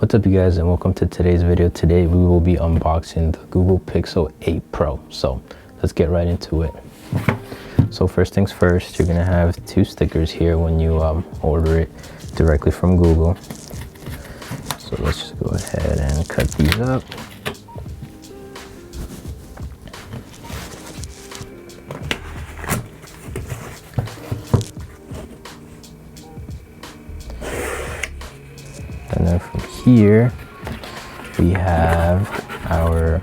What's up you guys, and welcome to today's video. Today we will be unboxing the Google Pixel 8 Pro. So let's get right into it. So first things first, you're gonna have two stickers here when you order it directly from Google. So let's just go ahead and cut these up. And then from here, we have our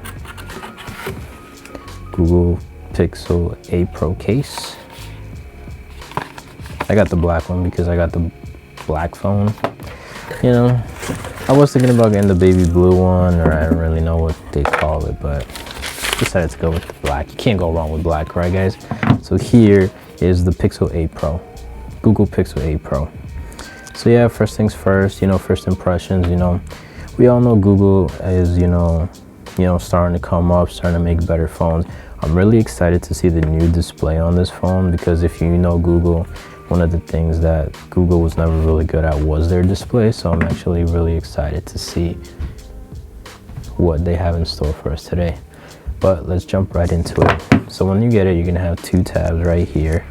Google Pixel 8 Pro case. I got the black one because I got the black phone. You know, I was thinking about getting the baby blue one, or I don't really know what they call it, but decided to go with the black. You can't go wrong with black, right guys? So here is the Pixel 8 Pro, Google Pixel 8 Pro. So yeah, first things first, you know, first impressions, you know, we all know Google is, you know, starting to come up, starting to make better phones. I'm really excited to see the new display on this phone because if you know Google, one of the things that Google was never really good at was their display. So I'm actually really excited to see what they have in store for us today. But let's jump right into it. So when you get it, you're gonna have two tabs right here.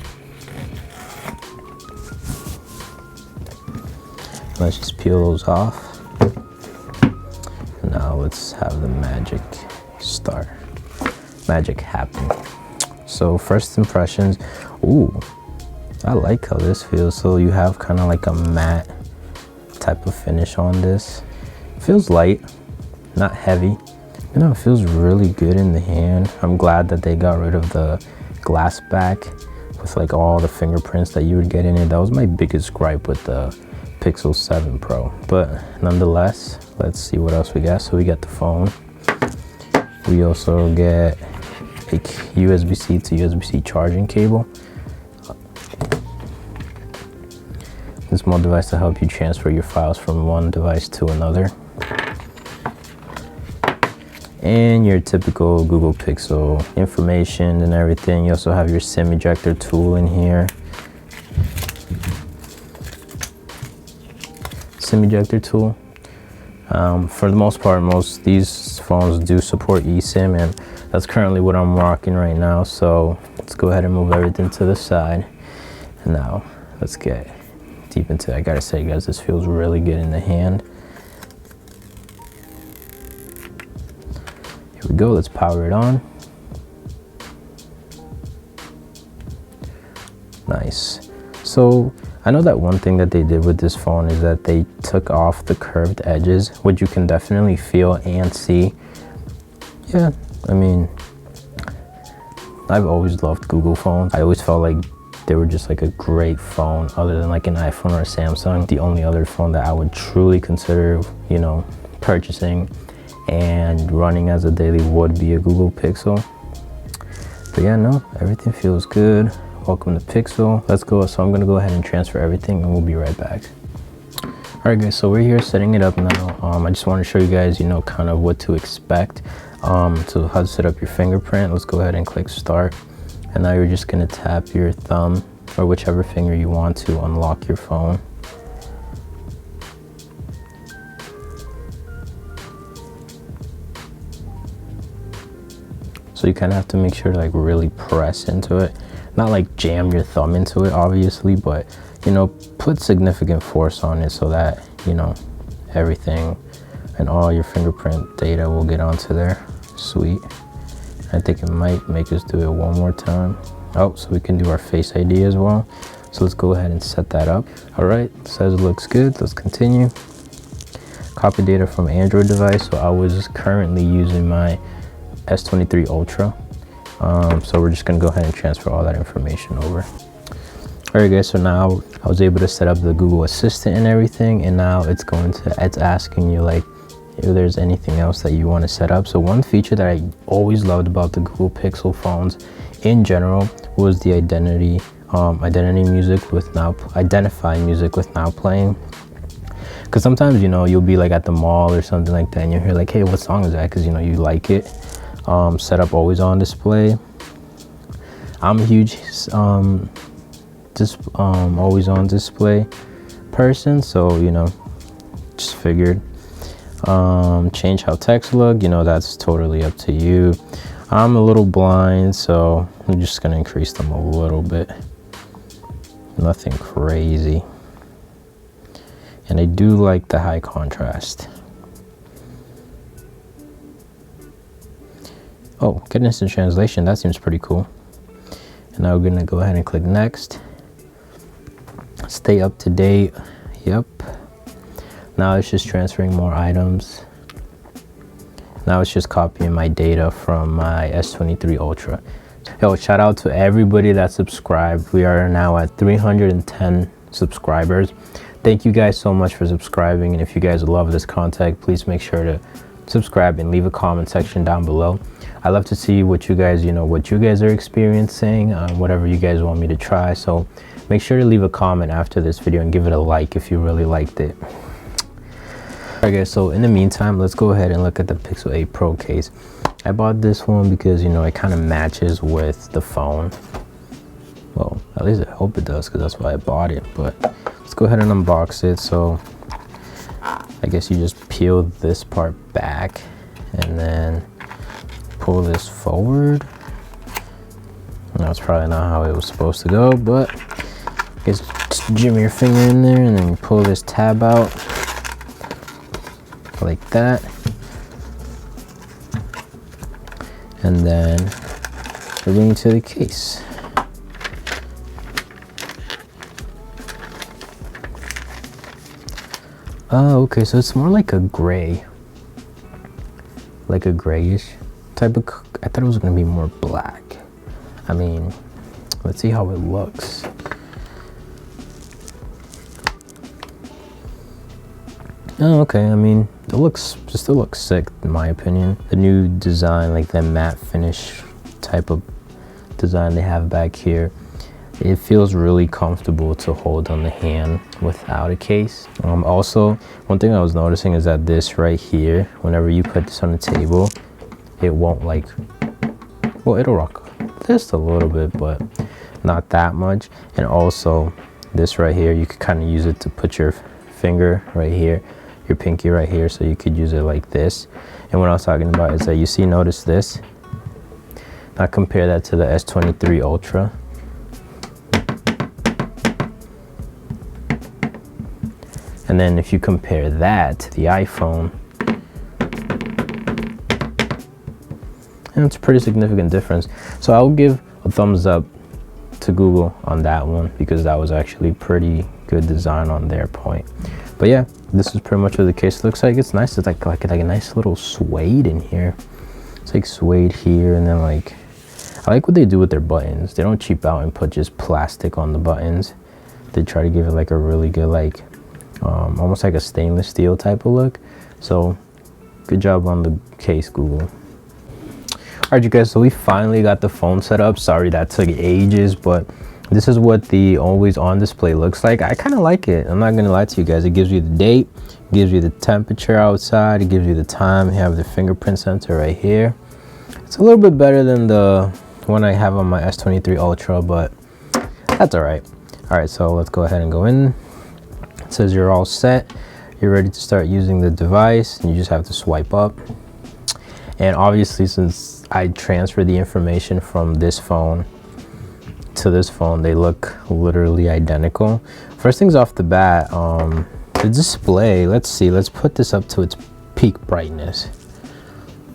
Let's just peel those off. Now let's have the magic start. Magic happen. So first impressions. Ooh, I like how this feels. So you have kind of like a matte type of finish on this. It feels light, not heavy. You know, it feels really good in the hand. I'm glad that they got rid of the glass back with like all the fingerprints that you would get in it. That was my biggest gripe with the Pixel 7 Pro, but nonetheless, let's see what else we got. So we got the phone. We also get a USB-C to USB-C charging cable. A small device to help you transfer your files from one device to another. And your typical Google Pixel information and everything. You also have your SIM ejector tool in here. SIM ejector tool. For the most part, most these phones do support eSIM, and that's currently what I'm rocking right now. So let's go ahead and move everything to the side. And now let's get deep into it. I gotta say, guys, this feels really good in the hand. Here we go. Let's power it on. Nice. So I know that one thing that they did with this phone is that they took off the curved edges, which you can definitely feel and see. Yeah, I mean, I've always loved Google phones. I always felt like they were just like a great phone other than like an iPhone or a Samsung. The only other phone that I would truly consider, you know, purchasing and running as a daily would be a Google Pixel. But yeah, no, everything feels good. Welcome to Pixel. Let's go. So I'm gonna go ahead and transfer everything and we'll be right back. All right guys, so we're here setting it up now. I just want to show you guys, you know, kind of what to expect. So how to set up your fingerprint. Let's go ahead and click start. And now you're just gonna tap your thumb or whichever finger you want to unlock your phone. So you kind of have to make sure to like really press into it. Not like jam your thumb into it, obviously, but, you know, put significant force on it so that, you know, everything and all your fingerprint data will get onto there. Sweet. I think it might make us do it one more time. Oh, so we can do our Face ID as well. So let's go ahead and set that up. All right, says it looks good. Let's continue. Copy data from Android device. So I was currently using my S23 Ultra. So we're just gonna go ahead and transfer all that information over. All right guys, so now I was able to set up the Google Assistant and everything, and now it's asking you like if there's anything else that you want to set up. So one feature that I always loved about the Google Pixel phones in general was the identify music with now playing. Because sometimes, you know, you'll be like at the mall or something like that and you'll hear like, hey, what song is that? Because, you know, you like it. Set up always on display. I'm a huge always on display person, so, you know, just figured Change how text look, you know, that's totally up to you. I'm a little blind, so I'm just gonna increase them a little bit. Nothing crazy. And I do like the high contrast. Oh, get instant translation, that seems pretty cool. And now we're gonna go ahead and click next. Stay up to date, yep. Now it's just transferring more items. Now it's just copying my data from my S23 Ultra. Yo, shout out to everybody that subscribed. We are now at 310 subscribers. Thank you guys so much for subscribing. And if you guys love this content, please make sure to subscribe and leave a comment section down below. I love to see what you guys, what you guys are experiencing, whatever you guys want me to try. So make sure to leave a comment after this video and give it a like if you really liked it. Alright guys, so in the meantime, let's go ahead and look at the Pixel 8 Pro case. I bought this one because, it kind of matches with the phone. Well, at least I hope it does, because that's why I bought it. But let's go ahead and unbox it. So I guess you just peel this part back and then pull this forward. That's probably not how it was supposed to go, but I guess just jam your finger in there and then you pull this tab out like that, and then we're going to the case. Oh, okay, so it's more like a gray, like a grayish type of. I thought it was going to be more black. I mean, let's see how it looks. Oh, okay. I mean, it still looks sick in my opinion. The new design, like the matte finish type of design they have back here, it feels really comfortable to hold on the hand without a case. Also, one thing I was noticing is that this right here, whenever you put this on the table, it won't well, it'll rock just a little bit, but not that much. And also, this right here, you could kind of use it to put your finger right here, your pinky right here, so you could use it like this. And what I was talking about is that notice this. Now compare that to the S23 Ultra. And then if you compare that to the iPhone, and it's a pretty significant difference. So I'll give a thumbs up to Google on that one, because that was actually pretty good design on their point. But yeah, this is pretty much what the case looks like. It's nice. It's like a nice little suede in here. It's like suede here, and then I like what they do with their buttons. They don't cheap out and put just plastic on the buttons. They try to give it like a really good, almost like a stainless steel type of look. So good job on the case, Google. Alright you guys, so we finally got the phone set up. Sorry that took ages, but this is what the always on display looks like. I kind of like it. I'm not gonna lie to you guys. It gives you the date, it gives you the temperature outside, it gives you the time. You have the fingerprint sensor right here. It's a little bit better than the one I have on my S23 Ultra, but that's alright. Alright, so let's go ahead and go in. It says you're all set. You're ready to start using the device, and you just have to swipe up. And obviously, since I transferred the information from this phone to this phone, they look literally identical. First things off the bat, the display, let's put this up to its peak brightness.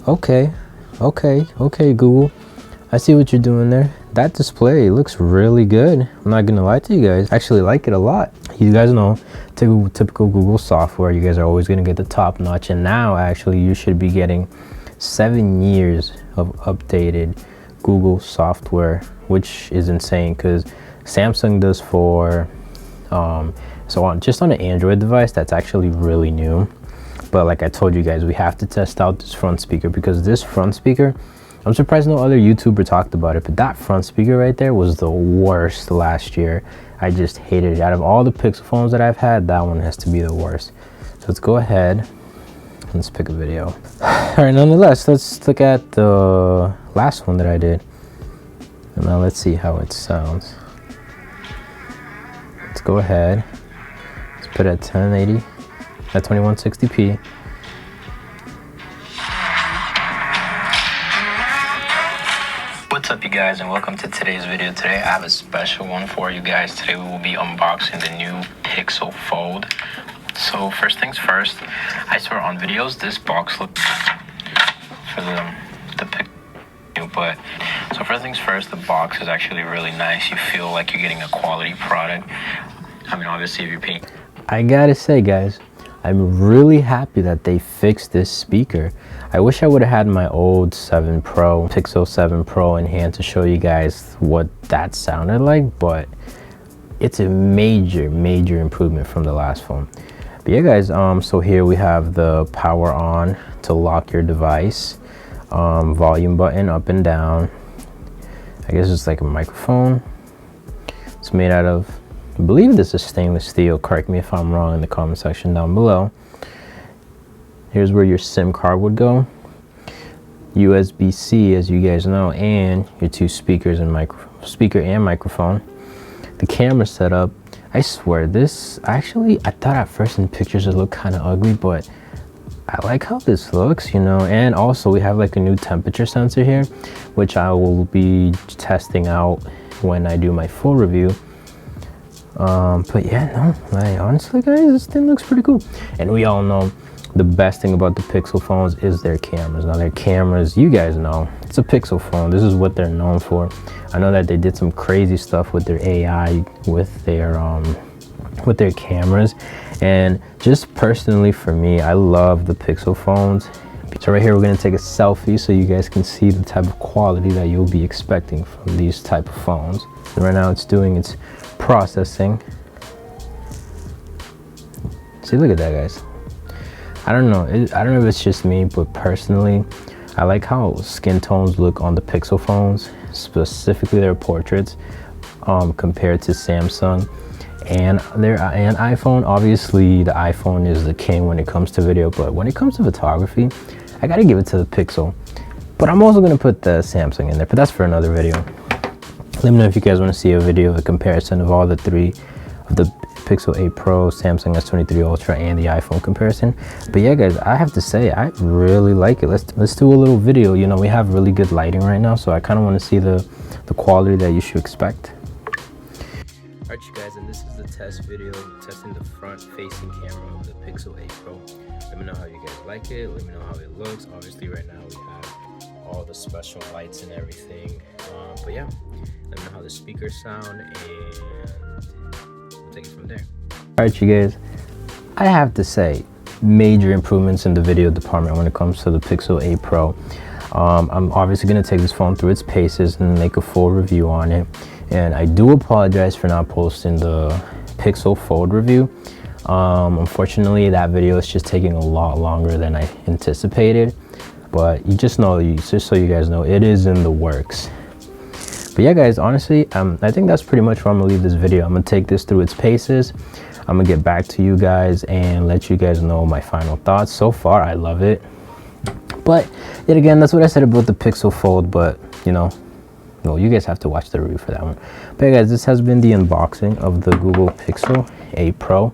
Okay, Google, I see what you're doing there. That display looks really good. I'm not gonna lie to you guys, I actually like it a lot. You guys know, typical Google software, you guys are always gonna get the top notch, and now actually you should be getting 7 years of updated Google software, which is insane, because Samsung does for just on an Android device, that's actually really new. But like I told you guys, we have to test out this front speaker, because this front speaker, I'm surprised no other YouTuber talked about it, but that front speaker right there was the worst last year. I just hated it. Out of all the Pixel phones that I've had, that one has to be the worst. So let's go ahead, let's pick a video. All right, nonetheless, let's look at the last one that I did. And now let's see how it sounds. Let's go ahead. Let's put it at 1080 at 2160p. What's up, you guys, and welcome to today's video. Today I have a special one for you guys. Today we will be unboxing the new Pixel Fold. So first things first, I swear on videos this box looks for the Pixel, but so first things first, the box is actually really nice. You feel like you're getting a quality product. I mean, obviously if you're paying. I gotta say, guys, I'm really happy that they fixed this speaker. I wish I would have had my old 7 Pro, Pixel 7 Pro in hand to show you guys what that sounded like, but it's a major improvement from the last phone. But yeah, guys, so here we have the power on to lock your device, volume button up and down. I guess it's like a microphone. It's made out of, I believe this is stainless steel. Correct me if I'm wrong in the comment section down below. Here's where your SIM card would go. USB-C, as you guys know, and your 2 speakers and speaker and microphone. The camera setup, I swear this, actually, I thought at first in pictures it looked kind of ugly, but I like how this looks, you know. And also we have like a new temperature sensor here, which I will be testing out when I do my full review. But yeah, no, like, honestly, guys, this thing looks pretty cool. And we all know the best thing about the Pixel phones is their cameras. Now their cameras, you guys know, it's a Pixel phone. This is what they're known for. I know that they did some crazy stuff with their AI, with their cameras. And just personally for me, I love the Pixel phones. So right here, we're gonna take a selfie so you guys can see the type of quality that you'll be expecting from these type of phones. And right now it's doing its processing. See, look at that, guys. I don't know if it's just me, but personally I like how skin tones look on the Pixel phones, specifically their portraits, compared to Samsung and iPhone. Obviously the iPhone is the king when it comes to video, but when it comes to photography, I gotta give it to the Pixel. But I'm also gonna put the Samsung in there, but that's for another video. Let me know if you guys want to see a video of a comparison of all the 3 of the Pixel 8 Pro, Samsung S23 Ultra, and the iPhone comparison. But yeah, guys, I have to say I really like it. Let's do a little video. You know, we have really good lighting right now, so I kind of want to see the quality that you should expect. Alright, you guys, and this is the test video testing the front-facing camera of the Pixel 8 Pro. Let me know how you guys like it. Let me know how it looks. Obviously, right now we have all the special lights and everything. But yeah, let me know how the speakers sound, and we'll take it from there. Alright, you guys, I have to say major improvements in the video department when it comes to the Pixel 8 Pro. I'm obviously going to take this phone through its paces and make a full review on it. And I do apologize for not posting the Pixel Fold review. Unfortunately, that video is just taking a lot longer than I anticipated. But you just know, just so you guys know, it is in the works. But yeah, guys, honestly, I think that's pretty much where I'm gonna leave this video. I'm gonna take this through its paces. I'm gonna get back to you guys and let you guys know my final thoughts. So far, I love it. But yet again, that's what I said about the Pixel Fold. But you know, well, you guys have to watch the review for that one. But yeah, guys, this has been the unboxing of the Google Pixel 8 Pro.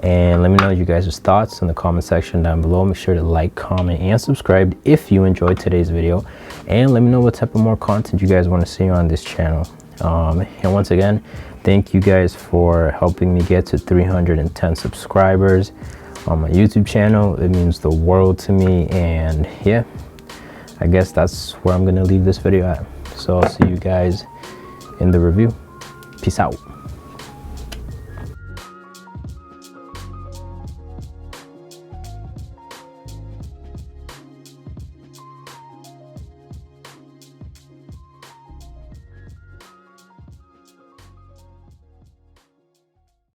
And let me know your guys' thoughts in the comment section down below. Make sure to like, comment, and subscribe if you enjoyed today's video. And let me know what type of more content you guys want to see on this channel. And once again, thank you guys for helping me get to 310 subscribers on my YouTube channel. It means the world to me. And yeah, I guess that's where I'm going to leave this video at. So I'll see you guys in the review. Peace out.